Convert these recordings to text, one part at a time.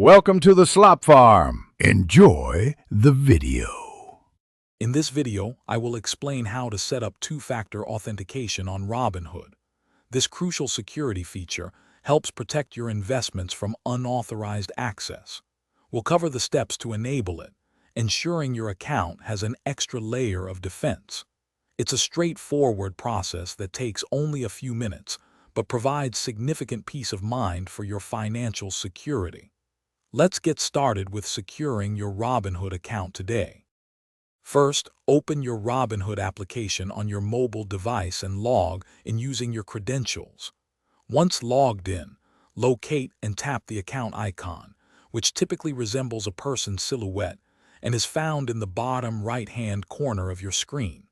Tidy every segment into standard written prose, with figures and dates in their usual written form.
Welcome to the Slop Farm. Enjoy the video. In this video, I will explain how to set up two-factor authentication on Robinhood. This crucial security feature helps protect your investments from unauthorized access. We'll cover the steps to enable it, ensuring your account has an extra layer of defense. It's a straightforward process that takes only a few minutes, but provides significant peace of mind for your financial security. Let's get started with securing your Robinhood account today. First, open your Robinhood application on your mobile device and log in using your credentials. Once logged in, locate and tap the account icon, which typically resembles a person's silhouette and is found in the bottom right-hand corner of your screen.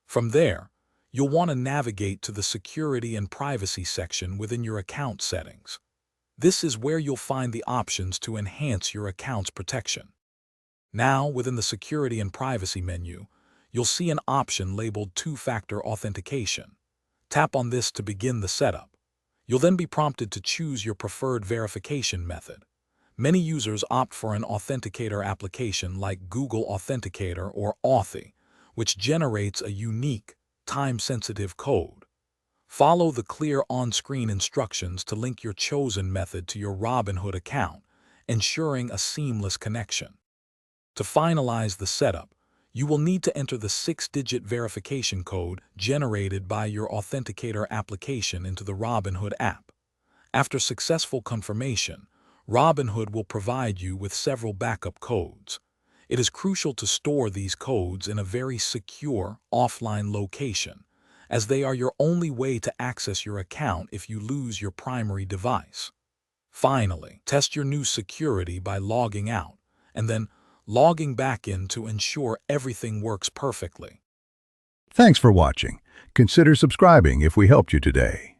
From there, you'll want to navigate to the Security and Privacy section within your account settings. This is where you'll find the options to enhance your account's protection. Now, within the Security and Privacy menu, you'll see an option labeled Two-Factor Authentication. Tap on this to begin the setup. You'll then be prompted to choose your preferred verification method. Many users opt for an authenticator application like Google Authenticator or Authy, which generates a unique, time-sensitive code. Follow the clear on-screen instructions to link your chosen method to your Robinhood account, ensuring a seamless connection. To finalize the setup, you will need to enter the 6-digit verification code generated by your authenticator application into the Robinhood app. After successful confirmation, Robinhood will provide you with several backup codes. It is crucial to store these codes in a very secure, offline location, as they are your only way to access your account if you lose your primary device. Finally, test your new security by logging out, and then logging back in to ensure everything works perfectly. Thanks for watching. Consider subscribing if we helped you today.